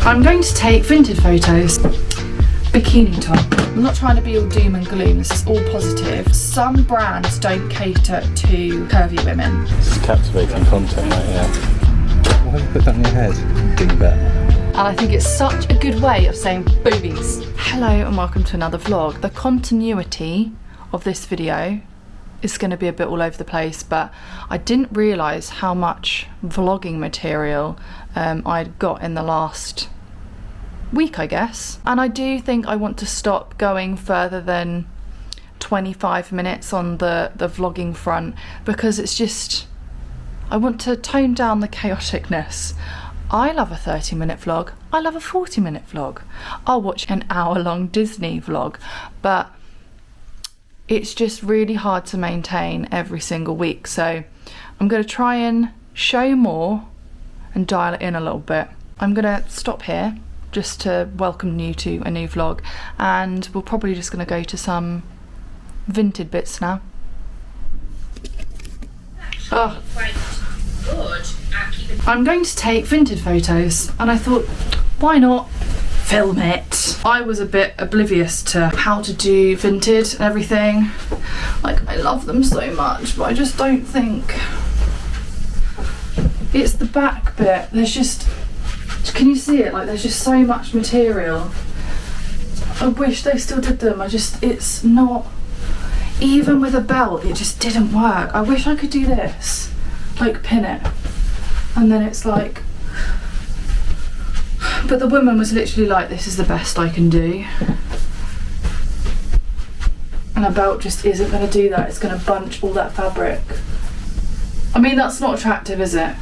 I'm going to take Vinted photos. Bikini top. I'm not trying to be all doom and gloom, this is all positive. Some brands don't cater to curvy women. This is captivating content right here. Why have you put that on your head? Dingbat. And I think it's such a good way of saying boobies. Hello and welcome to another vlog. The continuity of this video is going to be a bit all over the place, but I didn't realise how much vlogging material I'd got in the last week, I guess. And I do think I want to stop going further than 25 minutes on the vlogging front, because it's just, I want to tone down the chaoticness. I love a 30-minute vlog, I love a 40-minute vlog, I'll watch an hour-long Disney vlog, but it's just really hard to maintain every single week. So I'm going to try and show more and dial it in a little bit. I'm going to stop here just to welcome you to a new vlog, and we're probably just going to go to some Vinted bits now. Oh. I'm going to take Vinted photos, and I thought, why not film it? I was a bit oblivious to how to do Vinted and everything. Like, I love them so much, but I just don't think it's the back bit. There's just, can you see it? Like, there's just so much material. I wish they still did them. It's not, even with a belt, it just didn't work. I wish I could do this, like pin it, and then it's like, but the woman was literally like, this is the best I can do. And a belt just isn't going to do that. It's going to bunch all that fabric. I mean, that's not attractive, is it?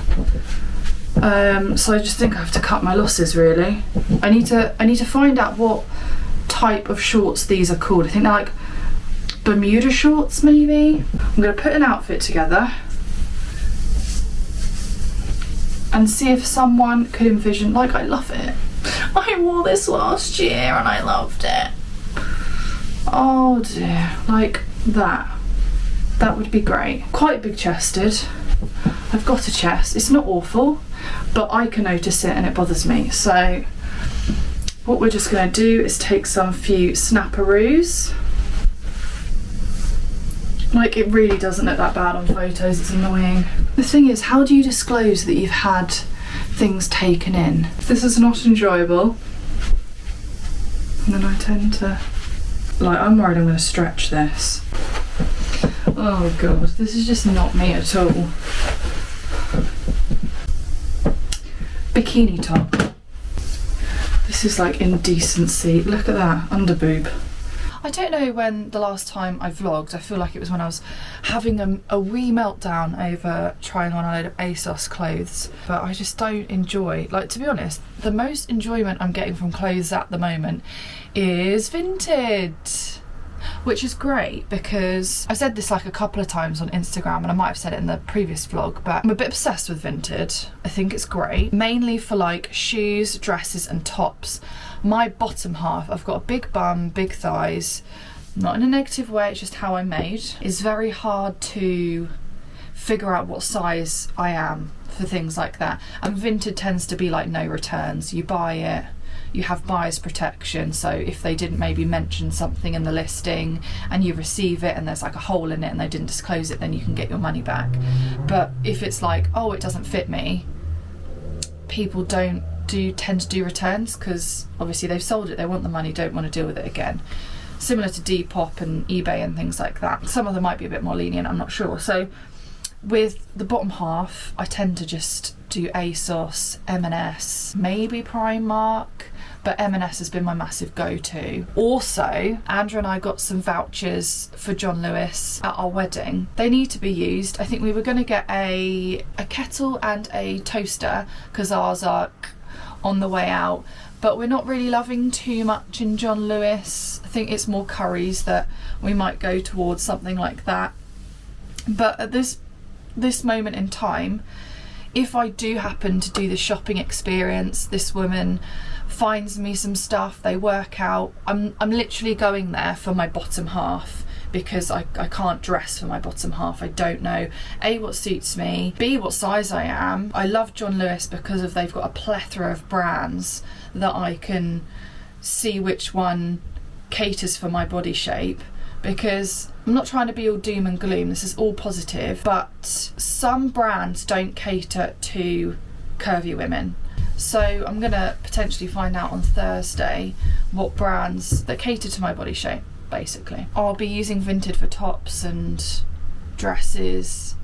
So I just think I have to cut my losses, really. I need to find out what type of shorts these are called. I think they're like Bermuda shorts, maybe? I'm going to put an outfit together and see if someone could envision, like, I love it. I wore this last year and I loved it. Oh dear, like that. That would be great. Quite big chested. I've got a chest. It's not awful, but I can notice it and it bothers me. So what we're just going to do is take some few snapperoos. Like, it really doesn't look that bad on photos, it's annoying. The thing is, how do you disclose that you've had things taken in? This is not enjoyable. And then I tend to, like, I'm worried I'm going to stretch this. Oh god, this is just not me at all. Bikini top. This is like indecency. Look at that, under boob. I don't know when the last time I vlogged. I feel like it was when I was having a wee meltdown over trying on a load of ASOS clothes, but I just don't enjoy, like, to be honest, the most enjoyment I'm getting from clothes at the moment is Vinted, which is great because I said this like a couple of times on Instagram, and I might have said it in the previous vlog, but I'm a bit obsessed with Vinted. I think it's great, mainly for like shoes, dresses and tops. My bottom half, I've got a big bum, big thighs, not in a negative way, it's just how I'm made. It's very hard to figure out what size I am for things like that, and Vinted tends to be like no returns. You buy it, you have buyer's protection, so if they didn't maybe mention something in the listing and you receive it and there's like a hole in it and they didn't disclose it, then you can get your money back. But if it's like, oh, it doesn't fit me, people tend to do returns because obviously they've sold it, they want the money, don't want to deal with it again. Similar to Depop and eBay and things like that. Some of them might be a bit more lenient, I'm not sure. So with the bottom half, I tend to just do ASOS, M&S, maybe Primark, but M&S has been my massive go-to. Also, Andrew and I got some vouchers for John Lewis at our wedding. They need to be used. I think we were going to get a kettle and a toaster because ours are on the way out, but we're not really loving too much in John Lewis. I think it's more curries that we might go towards, something like that. But at this moment in time, if I do happen to do the shopping experience, this woman finds me some stuff, they work out, I'm literally going there for my bottom half because I can't dress for my bottom half. I don't know A, what suits me, B, what size I am. I love John Lewis because they've got a plethora of brands that I can see which one caters for my body shape, because I'm not trying to be all doom and gloom, this is all positive, but some brands don't cater to curvy women. So I'm gonna potentially find out on Thursday what brands that cater to my body shape, basically. I'll be using Vinted for tops and dresses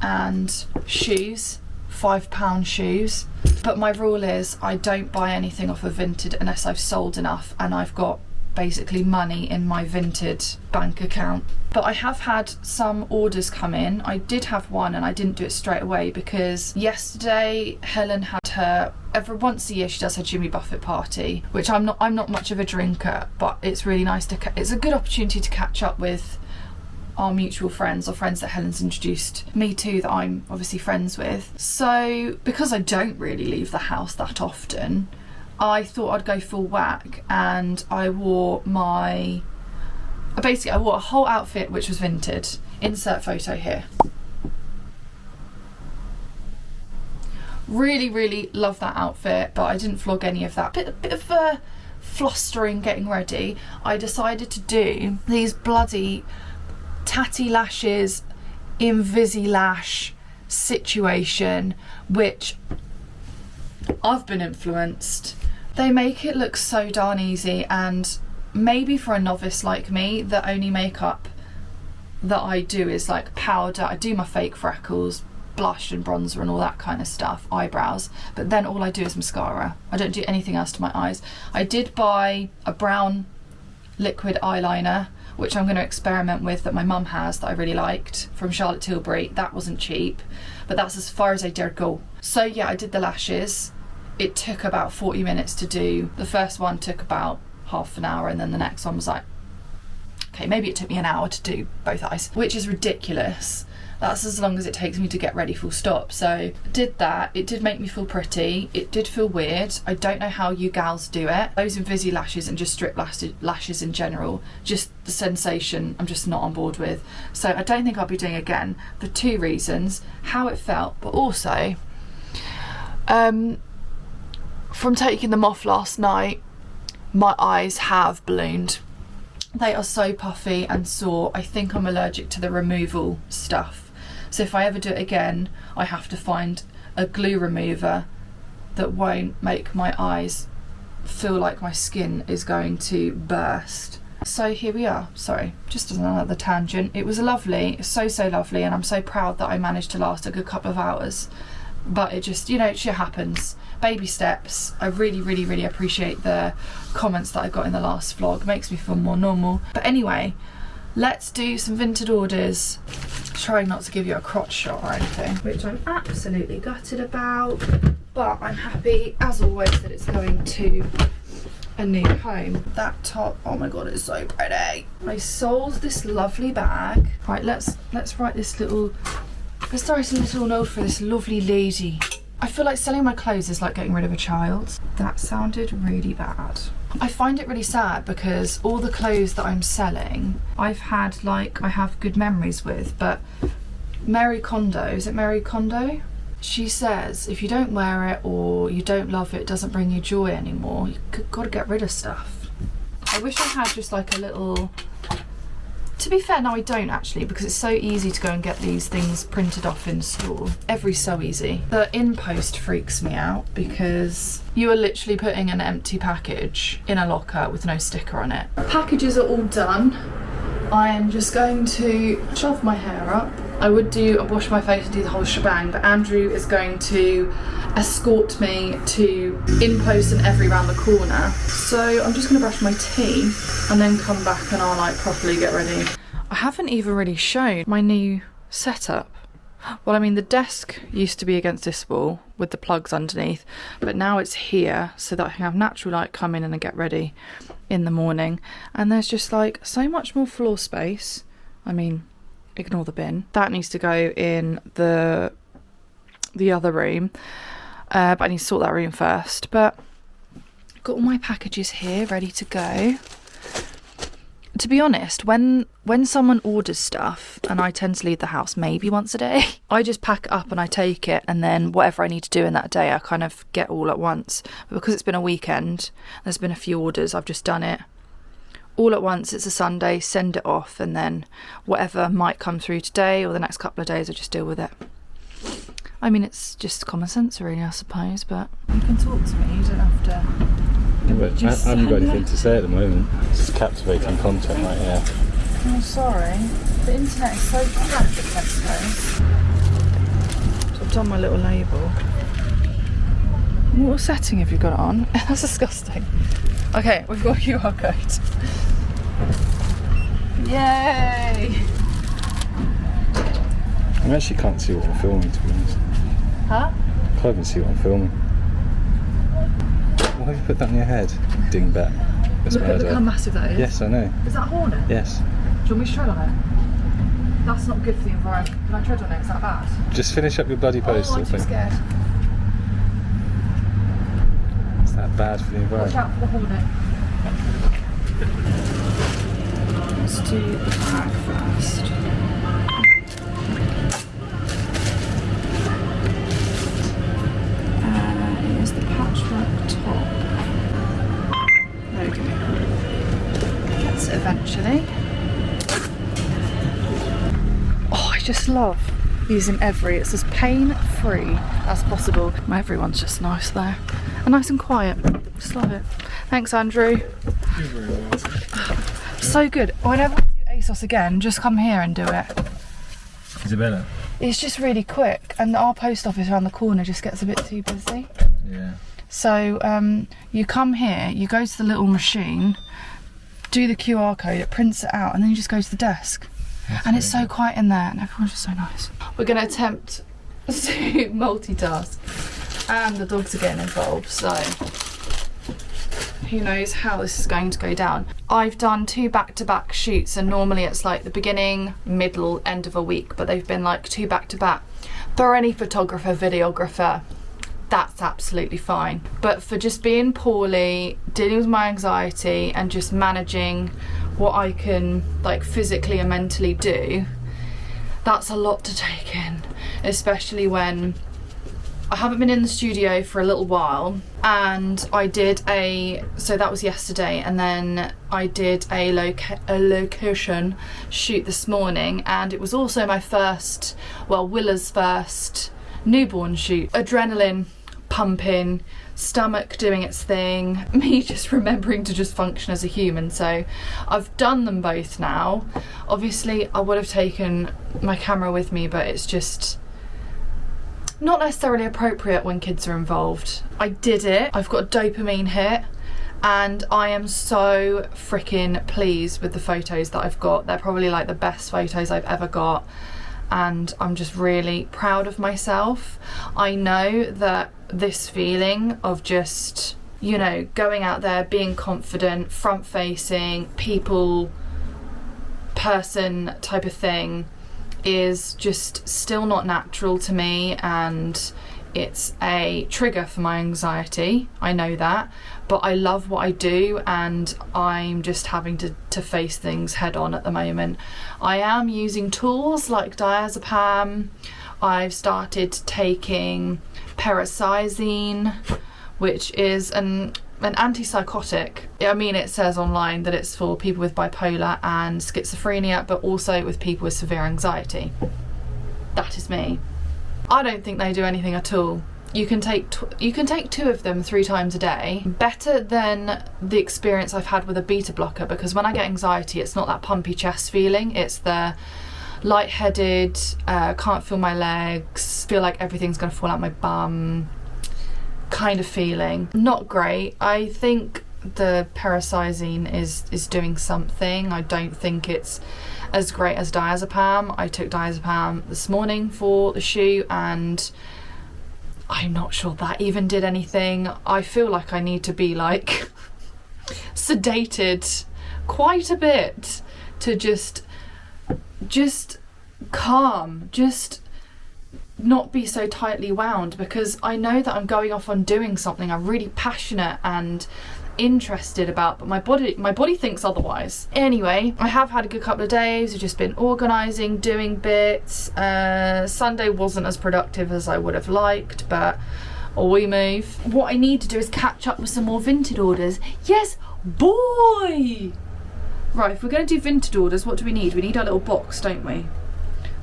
and shoes, £5 shoes. But my rule is I don't buy anything off of Vinted unless I've sold enough and I've got basically money in my Vinted bank account. But I have had some orders come in. I did have one and I didn't do it straight away because yesterday Helen had her, every once a year she does her 𝒊𝒏𝒔𝒕𝒂 party, which I'm not much of a drinker, but it's really nice to, it's a good opportunity to catch up with our mutual friends or friends that Helen's introduced me to that I'm obviously friends with. So because I don't really leave the house that often, I thought I'd go full whack, and I wore I wore a whole outfit which was Vinted. Insert photo here. Really love that outfit, but I didn't vlog any of that. Bit of flustering getting ready. I decided to do these bloody tatty lashes in 𝒊𝒏𝒔𝒕𝒂 situation, which I've been influenced. They make it look so darn easy, and maybe for a novice like me, the only makeup that I do is like powder. I do my fake freckles, blush and bronzer and all that kind of stuff, eyebrows, but then all I do is mascara. I don't do anything else to my eyes. I did buy a brown liquid eyeliner, which I'm going to experiment with, that my mum has, that I really liked, from Charlotte Tilbury. That wasn't cheap, but that's as far as I dared go. So yeah, I did the lashes. It took about 40 minutes to do. The first one took about half an hour, and then the next one was like, okay, maybe it took me an hour to do both eyes, which is ridiculous. That's as long as it takes me to get ready, full stop. So did that. It did make me feel pretty. It did feel weird. I don't know how you gals do it. Those 𝒉𝒐 lashes and just strip lashes in general, just the sensation I'm just not on board with. So I don't think I'll be doing it again for two reasons: how it felt, but also from taking them off last night, my eyes have ballooned. They are so puffy and sore. I think I'm allergic to the removal stuff. So if I ever do it again, I have to find a glue remover that won't make my eyes feel like my skin is going to burst. So here we are. Sorry, just another tangent. It was lovely, so lovely, and I'm so proud that I managed to last a good couple of hours. But it just, you know, it shit happens. Baby steps. I really appreciate the comments that I got in the last vlog. It makes me feel more normal. But anyway, let's do some Vinted orders. Trying not to give you a crotch shot or anything, which I'm absolutely gutted about. But I'm happy, as always, that it's going to a new home. That top, oh my god, it's so pretty. I sold this lovely bag. Right, let's write this little. Let's write a little note for this lovely lady. I feel like selling my clothes is like getting rid of a child. That sounded really bad. I find it really sad because all the clothes that I'm selling, I've had, like, I have good memories with, but Mary Kondo, is it Mary Kondo? She says if you don't wear it or you don't love it, it doesn't bring you joy anymore. You've got to get rid of stuff. I wish I had just like a little... To be fair, no, I don't actually, because it's so easy to go and get these things printed off in store. So easy. The in-post freaks me out because you are literally putting an empty package in a locker with no sticker on it. Packages are all done. I am just going to shove my hair up. I would do a wash my face and do the whole shebang, but Andrew is going to escort me to in-post and every round the corner. So I'm just going to brush my teeth and then come back and I'll like properly get ready. I haven't even really shown my new setup. Well, I mean, the desk used to be against this wall with the plugs underneath, but now it's here so that I can have natural light come in and get ready in the morning. And there's just like so much more floor space. I mean, ignore the bin. That needs to go in the other room, but I need to sort that room first. But I've got all my packages here ready to go. To be honest, when someone orders stuff, and I tend to leave the house maybe once a day, I just pack it up and I take it, and then whatever I need to do in that day, I kind of get all at once. But because it's been a weekend, there's been a few orders, I've just done it all at once. It's a Sunday, send it off, and then whatever might come through today or the next couple of days, I just deal with it. I mean, it's just common sense really, I suppose, but you can talk to me, you don't have to. Yeah, but I haven't got anything to say at the moment. This is captivating content right here. Oh, sorry. The internet is so crap at Tesco's. So I've done my little label. What setting have you got it on? That's disgusting. Okay, we've got a QR code. Yay! I actually can't see what I'm filming, to be honest. Huh? I can't even see what I'm filming. Why have you put that on your head? Dingbat. Look how massive that is. Yes, I know. Is that a hornet? Yes. Do you want me to tread on it? That's not good for the environment. Can I tread on it? Is that bad? Just finish up your bloody post. Oh, I'm too scared. Is that bad for the environment? Watch out for the hornet. Let's do the bag first. Here's the patchwork top. There we go. Gets it eventually. Oh, I just love using Every. It's as pain-free as possible. My Every one's just nice there. And nice and quiet. Just love it. Thanks, Andrew. You're very welcome. So good. Whenever I do ASOS again, just come here and do it. Isabella? It's just really quick, and our post office around the corner just gets a bit too busy. Yeah. So you come here, you go to the little machine, do the QR code, it prints it out, and then you just go to the desk. And it's so quiet in there, and everyone's just so nice. We're going to attempt to multitask, and the dogs are getting involved, so who knows how this is going to go down. I've done 2 back-to-back shoots, and normally it's like the beginning, middle, end of a week, but they've been like 2 back-to-back. For any photographer, videographer, that's absolutely fine. But for just being poorly, dealing with my anxiety, and just managing what I can like physically and mentally do, that's a lot to take in, especially when I haven't been in the studio for a little while, and I did so that was yesterday, and then I did a location shoot this morning, and it was also my first, well, Willa's first newborn shoot. Adrenaline pumping, stomach doing its thing, me just remembering to just function as a human. So I've done them both now. Obviously I would have taken my camera with me, but it's just not necessarily appropriate when kids are involved. I did it, I've got a dopamine hit, and I am so freaking pleased with the photos that I've got. They're probably like the best photos I've ever got, and I'm just really proud of myself. I know that this feeling of just, you know, going out there, being confident, front facing, people person type of thing is just still not natural to me, and it's a trigger for my anxiety. I know that, but I love what I do, and I'm just having to face things head on at the moment. I am using tools like diazepam. I've started taking 𝒊𝒏𝒔𝒕𝒂, which is an antipsychotic. I mean, it says online that it's for people with bipolar and schizophrenia, but also with people with severe anxiety. That is me. I don't think they do anything at all. You can take 2 of them 3 times a day. Better than the experience I've had with a beta blocker, because when I get anxiety, it's not that pumpy chest feeling, it's the lightheaded, can't feel my legs, feel like everything's gonna fall out my bum kind of feeling. Not great. I think the 𝒊𝒏𝒔𝒕𝒂 is doing something. I don't think it's as great as diazepam. I took diazepam this morning for the shoot, and I'm not sure that even did anything. I feel like I need to be like sedated quite a bit to just calm, just not be so tightly wound, because I know that I'm going off on doing something I'm really passionate and interested about, but my body thinks otherwise. Anyway, I have had a good couple of days. I've just been organising, doing bits. Sunday wasn't as productive as I would have liked, but we move. What I need to do is catch up with some more Vinted orders. Yes, boy! Right, if we're going to do Vinted orders, what do we need? We need our little box, don't we?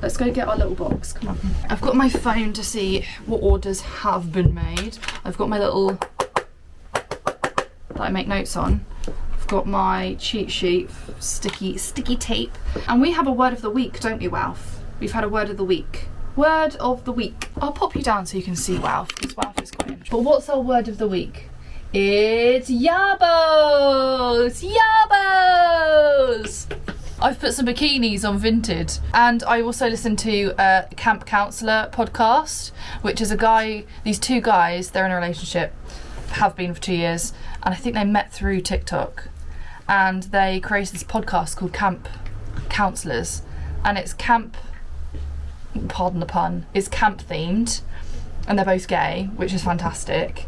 Let's go get our little box, come on. I've got my phone to see what orders have been made. I've got my little, that I make notes on. I've got my cheat sheet, sticky tape. And we have a word of the week, don't we, Walf? We've had a word of the week. Word of the week. I'll pop you down so you can see Walf, because Walf is quite interesting. But what's our word of the week? It's Yaboos! Yaboos! I've put some bikinis on Vinted, and I also listened to a Camp Counselor podcast, which is these two guys, they're in a relationship, have been for 2 years, and I think they met through TikTok, and they created this podcast called Camp Counselors, and it's camp, pardon the pun, it's camp themed, and they're both gay, which is fantastic.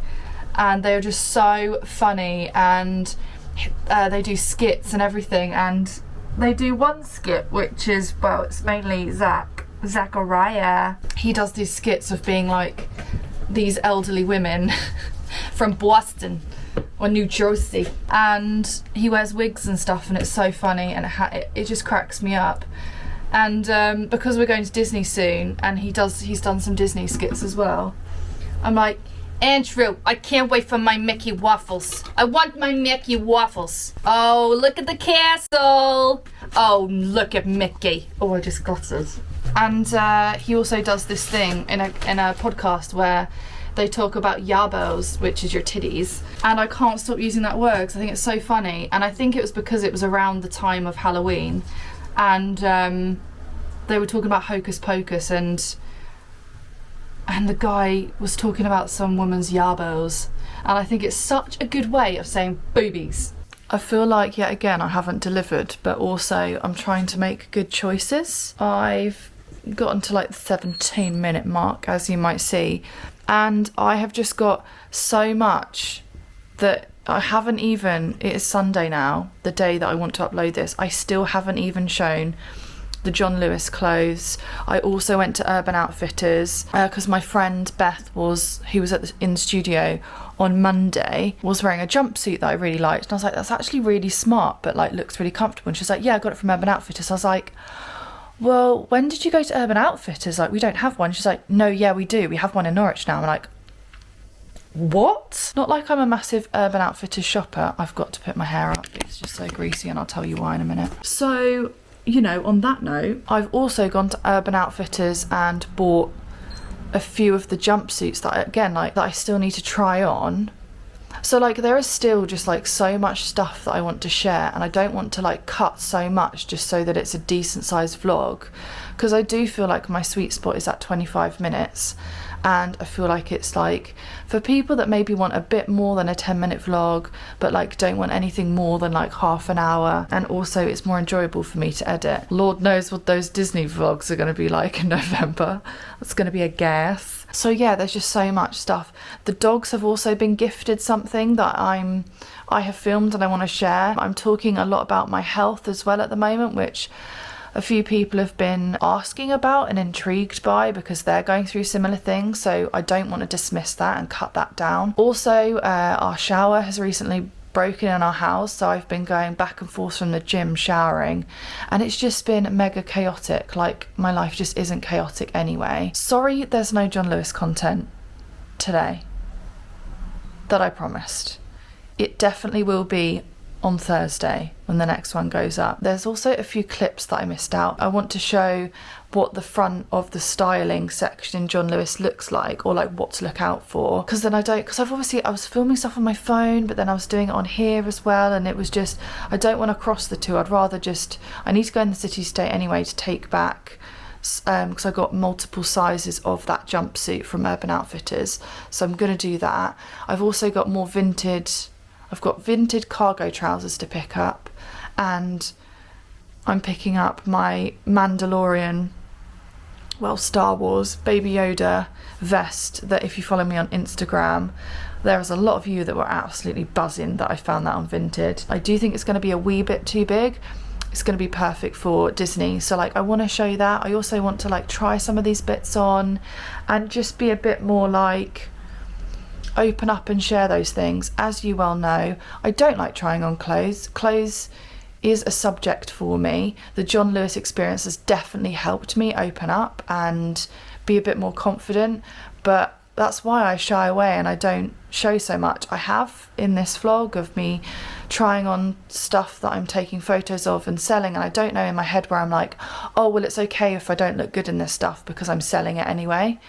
And they're just so funny, and they do skits and everything, and they do one skit which is, well, it's mainly 𝒑𝒂𝒍𝒐. He does these skits of being like these elderly women from Boston or New Jersey, and he wears wigs and stuff, and it's so funny, and it just cracks me up. And because we're going to Disney soon, and he's done some Disney skits as well, I'm like, Andrew, I can't wait for my Mickey waffles. I want my Mickey waffles. Oh, look at the castle. Oh, look at Mickey. Oh, I just got it. And he also does this thing in a podcast where they talk about Yaboos, which is your titties. And I can't stop using that word because I think it's so funny. And I think it was because it was around the time of Halloween. And they were talking about Hocus Pocus, and the guy was talking about some woman's yaboos, and I think it's such a good way of saying boobies. I feel like yet again I haven't delivered, but also I'm trying to make good choices. I've gotten to like the 17-minute mark, as you might see, and I have just got so much that I haven't even, it is Sunday now, the day that I want to upload this, I still haven't even shown the John Lewis clothes. I also went to Urban Outfitters because my friend Beth who was in the studio on Monday, was wearing a jumpsuit that I really liked, and I was like, that's actually really smart, but like looks really comfortable. And she's like, yeah, I got it from Urban Outfitters. I was like, well, when did you go to Urban Outfitters? Like, we don't have one. She's like, no, yeah, we do. We have one in Norwich now. I'm like, what? Not like I'm a massive Urban Outfitters shopper. I've got to put my hair up. It's just so greasy, and I'll tell you why in a minute. So, you know, on that note, I've also gone to Urban Outfitters and bought a few of the jumpsuits that I still need to try on. So like there is still just like so much stuff that I want to share, and I don't want to like cut so much just so that it's a decent sized vlog, because I do feel like my sweet spot is at 25 minutes. And I feel like it's like for people that maybe want a bit more than a 10-minute vlog, but like don't want anything more than like half an hour, and also it's more enjoyable for me to edit. Lord knows what those Disney vlogs are going to be like in November. It's going to be a gas. So yeah, there's just so much stuff. The dogs have also been gifted something that I have filmed and I want to share. I'm talking a lot about my health as well at the moment, which a few people have been asking about and intrigued by because they're going through similar things, so I don't want to dismiss that and cut that down. Also, our shower has recently broken in our house, so I've been going back and forth from the gym showering, and it's just been mega chaotic. Like, my life just isn't chaotic anyway. Sorry there's no John Lewis content today that I promised. It definitely will be on Thursday when the next one goes up. There's also a few clips that I missed out. I want to show what the front of the styling section in John Lewis looks like, or like what to look out for, because then I was filming stuff on my phone, but then I was doing it on here as well, and it was just, I don't want to cross the two. I'd rather just, I need to go in the city state anyway to take back, because I got multiple sizes of that jumpsuit from Urban Outfitters, so I'm going to do that. I've also got more I've got Vinted cargo trousers to pick up, and I'm picking up my Mandalorian well, Star Wars Baby Yoda vest that if you follow me on Instagram, there was a lot of you that were absolutely buzzing that I found that on Vinted. I do think it's going to be a wee bit too big. It's going to be perfect for Disney, so like I want to show you that. I also want to like try some of these bits on and just be a bit more like open up and share those things. As you well know, I don't like trying on clothes. Clothes is a subject for me. The John Lewis experience has definitely helped me open up and be a bit more confident, but that's why I shy away and I don't show so much. I have in this vlog of me trying on stuff that I'm taking photos of and selling, and I don't know in my head where I'm like, oh well, it's okay if I don't look good in this stuff because I'm selling it anyway.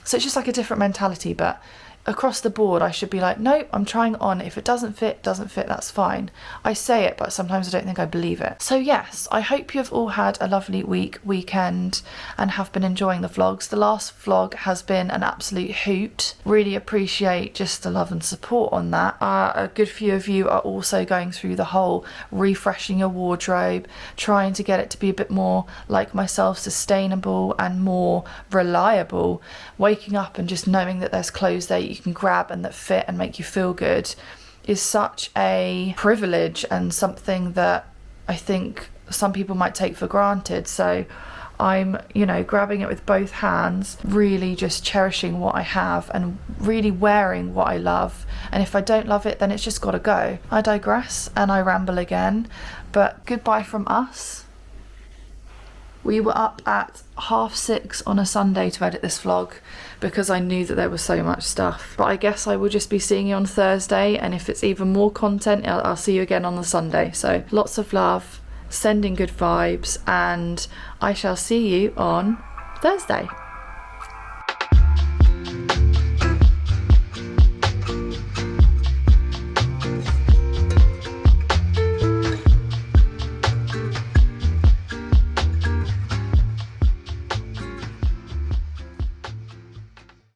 So it's just like a different mentality, but across the board I should be like, nope, I'm trying it on. If it doesn't fit, that's fine. I say it, but sometimes I don't think I believe it. So yes, I hope you've all had a lovely weekend and have been enjoying the vlogs. The last vlog has been an absolute hoot. Really appreciate just the love and support on that. A good few of you are also going through the whole refreshing your wardrobe, trying to get it to be a bit more like myself, sustainable and more reliable. Waking up and just knowing that there's clothes there you can grab and that fit and make you feel good is such a privilege and something that I think some people might take for granted. So I'm, you know, grabbing it with both hands, really just cherishing what I have and really wearing what I love. And if I don't love it, then it's just got to go. I digress and I ramble again, but goodbye from us. We were up at 6:30 on a Sunday to edit this vlog because I knew that there was so much stuff. But I guess I will just be seeing you on Thursday, and if it's even more content, I'll see you again on the Sunday. So lots of love, sending good vibes, and I shall see you on Thursday.